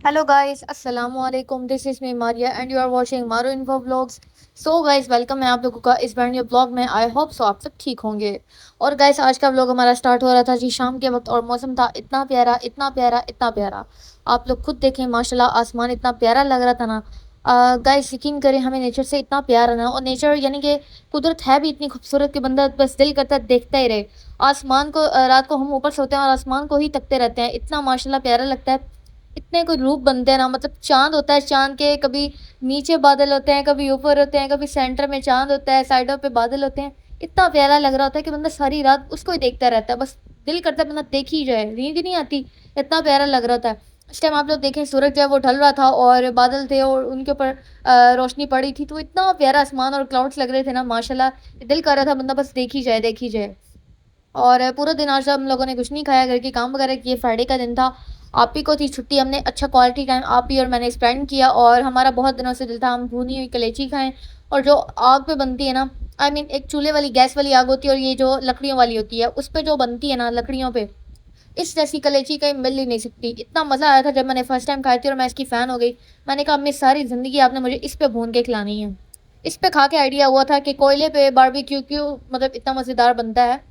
Hello guys, Assalamu alaikum. This is me Maria and you are watching Maru Info Vlogs. So guys, welcome है आप लोगों का इस brand new blog में. I hope so आप सब ठीक होंगे. और गाइस आज का ब्लॉग हमारा स्टार्ट हो रहा था जी शाम के वक्त और मौसम था इतना प्यारा इतना प्यारा इतना प्यारा. आप लोग खुद देखें माशाल्लाह आसमान इतना प्यारा लग रहा था ना. गाइस यकीन करें हमें नेचर से इतना प्यार है ना और नेचर यानी कि कुदरत है भी इतनी खूबसूरत कि बंदा बस दिल करता है देखता ही रहे. आसमान को रात को हम ऊपर सोते हैं और आसमान को ही तकते रहते हैं. इतना माशाल्लाह प्यारा लगता है. इतने कोई रूप बनते हैं ना मतलब चाँद होता है, चाँद के कभी नीचे बादल होते हैं, कभी ऊपर होते हैं, कभी सेंटर में चाँद होता है, साइडों पे बादल होते हैं. इतना प्यारा लग रहा होता है कि बंदा सारी रात उसको ही देखता रहता है. बस दिल करता है बंदा देख ही जाए, नींद ही नहीं आती, इतना प्यारा लग रहा होता है. इस टाइम आप लोग देखें सूरज जो है वो ढल रहा था और बादल थे और उनके ऊपर रोशनी पड़ी थी, तो इतना प्यारा आसमान और क्लाउड्स लग रहे थे ना माशाल्लाह. दिल कर रहा था बंदा बस देख ही जाए देख ही जाए. और पूरा दिन आज हम लोगों ने कुछ नहीं खाया, घर के काम वगैरह किए. फ्राइडे का दिन था, आप ही को थी छुट्टी. हमने अच्छा क्वालिटी टाइम आप ही और मैंने स्पेंड किया और हमारा बहुत दिनों से दिल था हम भुनी हुई कलेची खाएं. और जो आग पे बनती है ना, आई मीन एक चूल्हे वाली गैस वाली आग होती है और ये जो लकड़ियों वाली होती है उस पे जो बनती है ना लकड़ियों पे, इस जैसी कलेची कहीं मिल ही नहीं सकती. इतना मज़ा आया था जब मैंने फर्स्ट टाइम खाई थी और मैं इसकी फ़ैन हो गई. मैंने कहा अम्मी सारी ज़िंदगी आपने मुझे इस पे भून के खिलानी है. इस पे खा के आइडिया हुआ था कि कोयले पे बारबेक्यू क्यों मतलब इतना मज़ेदार बनता है.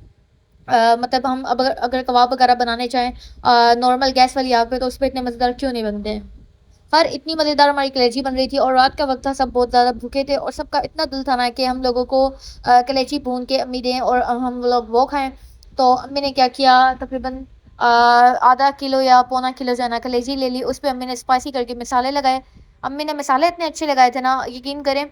मतलब हम अब अगर अगर कबाब वगैरह बनाने चाहें नॉर्मल गैस वाली आग पे तो उस पर इतने मज़ेदार क्यों नहीं बनते हैं. खैर इतनी मज़ेदार हमारी कलेजी बन रही थी और रात का वक्त था, सब बहुत ज़्यादा भूखे थे और सबका इतना दिल था ना कि हम लोगों को कलेजी भून के अम्मी दें और हम लोग वो खाएं. तो अम्मी ने क्या किया, तकरीबन आधा किलो या पौना किलो जो है ना कलेजी ले ली. उस पर अम्मी ने स्पाइसी करके मसाले लगाए. अम्मी ने मसाले इतने अच्छे लगाए थे ना, यकीन करें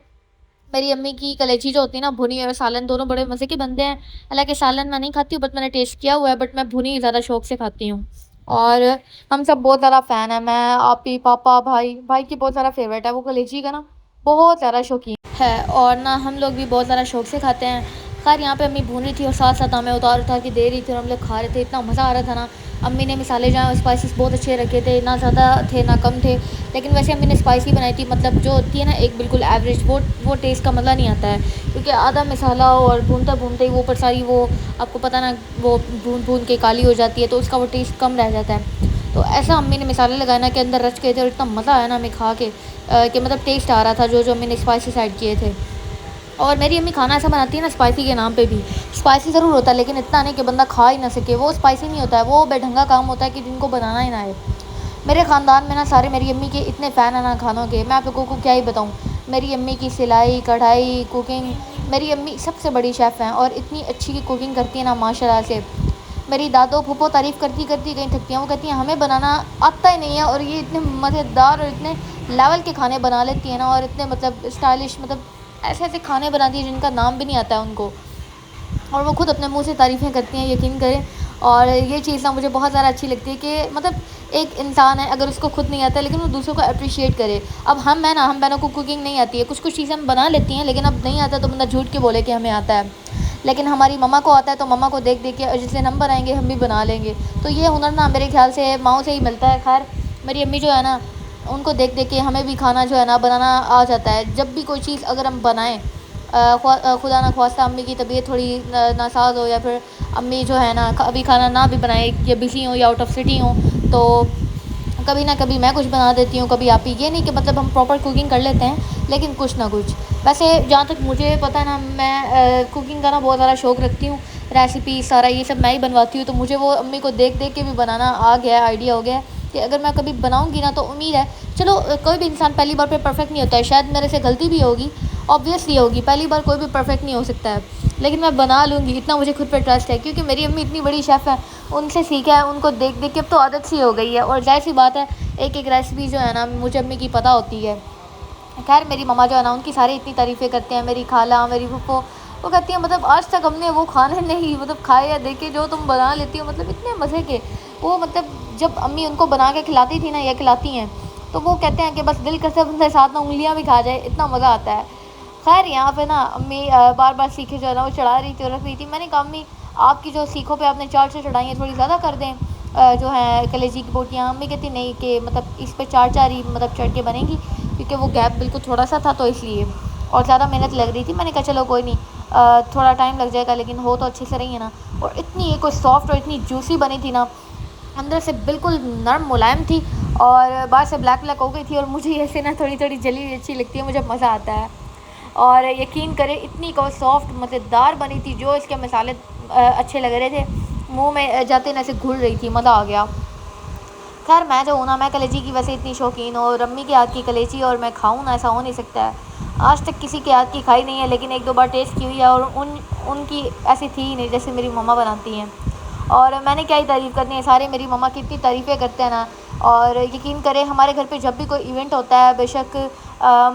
मेरी अम्मी की कलेजी जो होती है ना भुनी और सालन दोनों बड़े मज़े के बनते हैं. हालांकि सालन मैं नहीं खाती हूँ बट मैंने टेस्ट किया हुआ है, बट मैं भुनी ज़्यादा शौक से खाती हूँ. और हम सब बहुत ज़्यादा फ़ैन है. मैं आपी पापा भाई भाई की बहुत ज़्यादा फेवरेट है वो कलेजी का ना, बहुत ज़्यादा शौकीन है. और ना हम लोग भी बहुत ज़्यादा शौक से खाते हैं. खैर यहाँ पे अम्मी भून रही थी और साथ साथ हमें उतार उतार के दे रही थी और हम लोग खा रहे थे. इतना मज़ा आ रहा था ना. अम्मी ने मसाले जो हैं स्पाइसेस बहुत अच्छे रखे थे, ना ज़्यादा थे ना कम थे. लेकिन वैसे अम्मी ने स्पाइसी बनाई थी, मतलब जो होती है ना एक बिल्कुल एवरेज, वो टेस्ट का मज़ा नहीं आता है क्योंकि आधा मसाला और भूनता भूनते ही वो ऊपर सारी वो आपको पता ना वो भून भून के काली हो जाती है तो उसका वो टेस्ट कम रह जाता है. तो ऐसा अम्मी ने मसाले लगाए ना कि अंदर रच गए थे और इतना मज़ा आया ना हमें खा के कि मतलब टेस्ट आ रहा था जो जो अम्मी ने स्पाइसेस ऐड किए थे. और मेरी अम्मी खाना ऐसा बनाती है ना स्पाइसी के नाम पे भी, स्पाइसी ज़रूर होता है लेकिन इतना नहीं कि बंदा खा ही ना सके. वो स्पाइसी नहीं होता है, वो बेढंगा काम होता है कि जिनको बनाना ही ना है. मेरे ख़ानदान में ना सारे मेरी अम्मी के इतने फ़ैन हैं ना खानों के, मैं आप लोगों को क्या ही बताऊँ. मेरी अम्मी की सिलाई कढ़ाई कुकिंग, मेरी अम्मी सबसे बड़ी शेफ़ हैं और इतनी अच्छी की कुकिंग करती है ना माशाल्लाह से. मेरी दादो फूफो तारीफ़ करती करती कहीं थकती हैं. वो कहती हैं हमें बनाना आता ही नहीं है और ये इतने मज़ेदार और इतने लेवल के खाने बना लेती हैं ना और इतने मतलब स्टाइलिश, मतलब ऐसे ऐसे खाने बनाती है जिनका नाम भी नहीं आता है उनको. और वो खुद अपने मुंह से तारीफ़ें करती हैं, यकीन करें. और ये चीज़ ना मुझे बहुत ज़्यादा अच्छी लगती है कि मतलब एक इंसान है अगर उसको खुद नहीं आता है लेकिन वो दूसरों को अप्रिशिएट करे. अब हम है ना, हम बहनों को कुकिंग नहीं आती है, कुछ कुछ चीज़ें हम बना लेती हैं लेकिन अब नहीं आता तो बंदा झूठ के बोले कि हमें आता है. लेकिन हमारी मम्मा को आता है तो मम्मा को देख देख के और जिस दिन हम बनाएंगे हम भी बना लेंगे. तो ये हुनर ना मेरे ख्याल से माँओं से ही मिलता है. खैर मेरी अम्मी जो है ना उनको देख देख के हमें भी खाना जो है ना बनाना आ जाता है. जब भी कोई चीज़ अगर हम बनाएं, खुदा ना ख्वास्ता अम्मी की तबीयत थोड़ी नासाज हो या फिर अम्मी जो है ना अभी खाना ना भी बनाए या बिज़ी हो या आउट ऑफ सिटी हो, तो कभी ना कभी मैं कुछ बना देती हूँ, कभी आप ही. ये नहीं कि मतलब हम प्रॉपर कुकिंग कर लेते हैं लेकिन कुछ ना कुछ. वैसे जहाँ तक मुझे पता है ना, मैं कुकिंग का ना बहुत ज़्यादा शौक़ रखती हूँ. रेसिपी सारा ये सब मैं ही बनवाती हूँ, तो मुझे वो अम्मी को देख देख के भी बनाना आ गया है, आइडिया हो गया है कि अगर मैं कभी बनाऊँगी ना तो उम्मीद है. चलो कोई भी इंसान पहली बार पे परफेक्ट नहीं होता है, शायद मेरे से गलती भी होगी, ऑब्वियसली होगी, पहली बार कोई भी परफेक्ट नहीं हो सकता है. लेकिन मैं बना लूँगी, इतना मुझे खुद पे ट्रस्ट है क्योंकि मेरी अम्मी इतनी बड़ी शेफ़ है, उनसे सीखा है, उनको देख देख के अब तो आदत सी हो गई है. और जाहिर सी बात है एक एक रेसिपी जो है ना मुझे अम्मी की पता होती है. खैर मेरी मम्मा जो है ना उनकी सारी इतनी तारीफ़ें करते हैं. मेरी खाला मेरी फूफो वो कहती हैं मतलब आज तक हमने वो खाने नहीं मतलब खाए या देखे जो तुम बना लेती हो, मतलब इतने मज़े के. वो मतलब जब अम्मी उनको बना के खिलाती थी ना या खिलाती हैं तो वो कहते हैं कि बस दिल करता है बंदा साथ ना उंगलियां भी खा जाए, इतना मज़ा आता है. खैर यहाँ पे ना अम्मी बार बार सीखे जो है ना वो चढ़ा रही थी और रख रही थी. मैंने कहा अम्मी आपकी जो सीखों पे आपने 4 चढ़ाई हैं थोड़ी ज़्यादा कर दें, जो है कलेजी की बोटियाँ. अम्मी कहती नहीं कि मतलब इस पे 4 ही मतलब चढ़ के बनेंगी क्योंकि वो गैप बिल्कुल थोड़ा सा था तो इसलिए, और ज़्यादा मेहनत लग रही थी. मैंने कहा चलो कोई नहीं, थोड़ा टाइम लग जाएगा लेकिन हो तो अच्छे से रही है ना. और इतनी ये कोई सॉफ्ट और इतनी जूसी बनी थी ना, अंदर से बिल्कुल नरम मुलायम थी اور باہر سے بلیک بلیک ہو گئی تھی، اور مجھے ایسے نا تھوڑی تھوڑی جلی ہوئی اچھی لگتی ہے، مجھے مزہ آتا ہے. اور یقین کرے اتنی کو سافٹ مزیدار بنی تھی، جو اس کے مسالے اچھے لگ رہے تھے منہ میں جاتے نا ایسے گھل رہی تھی، مزہ آ گیا. خیر میں جو ہوں نا، میں کلیجی کی ویسے اتنی شوقین ہوں، اور امی کے ہاتھ کی کلیجی اور میں کھاؤں نا، ایسا ہو نہیں سکتا ہے. آج تک کسی کے ہاتھ کی کھائی نہیں ہے، لیکن ایک دو بار ٹیسٹ کی ہوئی ہے، اور ان کی ایسی تھی ہی نہیں جیسے میری مما بناتی ہیں. اور میں نے کیا ہی تعریف کرنی ہے، سارے میری مما کی اتنی تعریفیں کرتے ہیں نا. اور یقین کریں ہمارے گھر پہ جب بھی کوئی ایونٹ ہوتا ہے، بے شک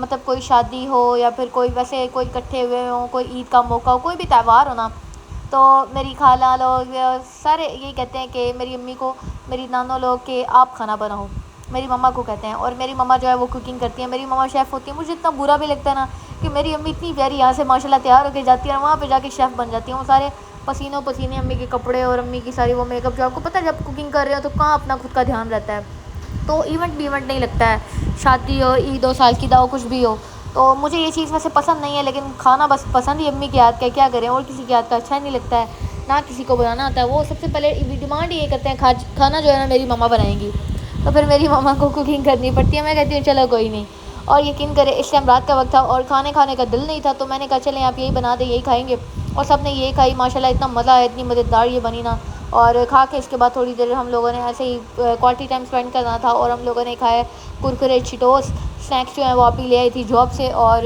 مطلب کوئی شادی ہو یا پھر کوئی ویسے کوئی اکٹھے ہوئے ہوں، کوئی عید کا موقع ہو، کوئی بھی تہوار ہو نا، تو میری خالہ لوگ سارے یہی کہتے ہیں کہ میری امی کو، میری نانو لوگ، کہ آپ کھانا بناؤ. میری مما کو کہتے ہیں، اور میری مما جو ہے وہ کوکنگ کرتی ہیں، میری مما شیف ہوتی ہیں. مجھے اتنا برا بھی لگتا ہے نا کہ میری امی اتنی پیاری یہاں سے ماشاءاللہ تیار ہو کے جاتی ہے، اور وہاں پہ جا کے شیف بن جاتی ہیں. وہ سارے پسینوں پسینے امی کے کپڑے اور امی کی ساری وہ میک اپ، جو آپ کو پتہ ہے جب کوکنگ کر رہے ہو تو کہاں اپنا خود کا دھیان رہتا ہے. تو ایونٹ بھی ایونٹ نہیں لگتا ہے، شادی ہو، عید ہو، سال کی ہو، کچھ بھی ہو. تو مجھے یہ چیز ویسے پسند نہیں ہے، لیکن کھانا بس پسند ہی امی کے ہاتھ کا، کیا کریں، اور کسی کے ہاتھ کا اچھا نہیں لگتا ہے، نہ کسی کو بنانا آتا ہے. وہ سب سے پہلے ڈیمانڈ یہ کرتے ہیں کھانا جو ہے نا میری مما بنائیں گی. تو پھر میری مما کو کوکنگ کرنی پڑتی ہے. میں کہتی ہوں چلو کوئی نہیں. اور یقین کرے اس ٹائم رات کا وقت تھا اور کھانے کا دل نہیں تھا، تو میں نے کہا چلیں آپ یہی بنا دیں، یہی کھائیں گے. اور سب نے یہی کھائی، ماشاءاللہ اتنا مزہ آیا، اتنی مزیدار یہ بنی نا. اور کھا کے اس کے بعد تھوڑی دیر ہم لوگوں نے ایسے ہی کوالٹی ٹائم اسپینڈ کرنا تھا، اور ہم لوگوں نے کھایا کرکرے چٹوس اسنیکس جو ہیں وہ آپ ہی لے آئی تھی جاب سے. اور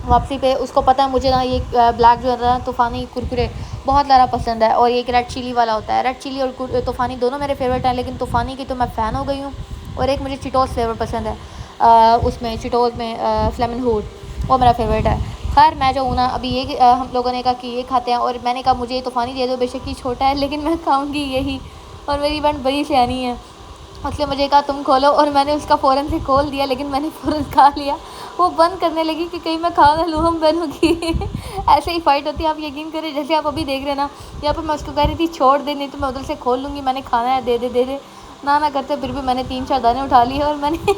واپسی پہ اس کو پتہ ہے مجھے نا یہ بلیک جو ہے نا طوفانی کرکرے بہت زیادہ پسند ہے، اور ایک ریڈ چلی والا ہوتا ہے. ریڈ چلی اور طوفانی دونوں میرے فیوریٹ ہیں، لیکن طوفانی کی تو میں فین ہو گئی ہوں. اور ایک مجھے چٹوس فلیور پسند ہے، اس میں چٹوس میں فلیمن ہوڈ، وہ میرا فیوریٹ ہے. خیر میں جو ہوں نا ابھی یہ ہم لوگوں نے کہا کہ یہ کھاتے ہیں، اور میں نے کہا مجھے یہ طوفانی دے دو، بے شک یہ چھوٹا ہے لیکن میں کھاؤں گی یہی. اور میری بہن بڑی سیانی ہے، اس نے مجھے کہا تم کھولو، اور میں نے اس کا فوراً سے کھول دیا، لیکن میں نے فوراً کھا لیا. وہ بند کرنے لگی کہ کہیں میں کھا نہ لوں، ہم بہنوں کی ایسے ہی فائٹ ہوتی ہے. آپ یقین کریں جیسے آپ ابھی دیکھ رہے ہیں نا، یہاں پہ میں اس کو کہہ رہی تھی چھوڑ دے، نہیں تو میں ادھر سے کھول لوں گی، میں نے کھانا ہے، دے دے. نہ کرتے پھر بھی میں نے 3-4 دانے اٹھا لیے، اور میں نے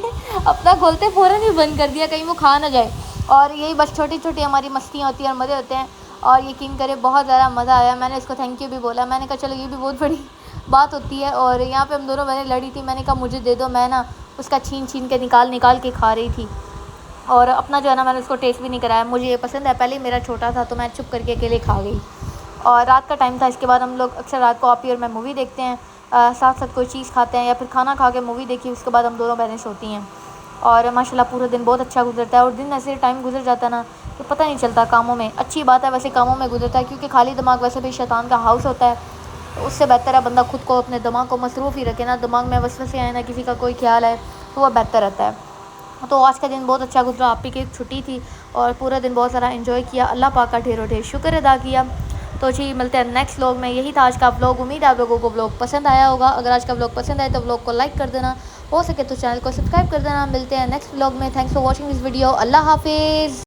اپنا کھولتے فوراً ہی بند کر دیا کہیں وہ کھا نہ جائے. اور یہی بس چھوٹی چھوٹی ہماری مستیاں ہوتی ہیں اور مزے ہوتے ہیں. اور یقین کرے بہت زیادہ مزہ آیا. میں نے اس کو تھینک یو بھی بولا، میں نے کہا چلو یہ بھی بہت بڑی بات ہوتی ہے. اور یہاں پہ ہم دونوں بہنیں لڑی تھی، میں نے کہا مجھے دے دو، میں نا اس کا چھین کے نکال کے کھا رہی تھی. اور اپنا جو ہے نا میں نے اس کو ٹیسٹ بھی نہیں کرایا. مجھے یہ پسند ہے، پہلے ہی میرا چھوٹا تھا تو میں چپ کر کے اکیلے کھا گئی. اور رات کا ٹائم تھا، اس کے بعد ہم لوگ اکثر رات کو آپی اور میں مووی دیکھتے ہیں، ساتھ کوئی چیز کھاتے ہیں، یا پھر کھانا کھا کے مووی دیکھی، اس کے بعد ہم دونوں بہنیں سوتی ہیں. اور ماشاءاللہ پورا دن بہت اچھا گزرتا ہے. اور دن ایسے ٹائم گزر جاتا ہے نا کہ پتہ نہیں چلتا کاموں میں. اچھی بات ہے ویسے کاموں میں گزرتا ہے، کیونکہ خالی دماغ ویسے بھی شیطان کا ہاؤس ہوتا ہے. تو اس سے بہتر ہے بندہ خود کو اپنے دماغ کو مصروف ہی رکھے، نا دماغ میں وسوسے آئے، نہ کسی کا کوئی خیال ہے، تو وہ بہتر رہتا ہے. تو آج کا دن بہت اچھا گزرا. آپی کی چھٹی تھی اور پورا دن بہت سارا انجوائے کیا. اللہ پاک کا ڈھیر و ڈھیر شکر ادا کیا. تو جی ملتے ہیں نیکسٹ ولاگ میں. یہی تھا آج کا ولاگ. امید ہے آپ لوگوں کو ولاگ پسند آیا ہوگا. اگر آج کا ولاگ پسند آئے تو ولاگ کو لائک کر دینا، ہو سکے تو چینل کو سبسکرائب کر دینا. ملتے ہیں نیکسٹ ولاگ میں. Thanks for watching this video. Allah حافظ.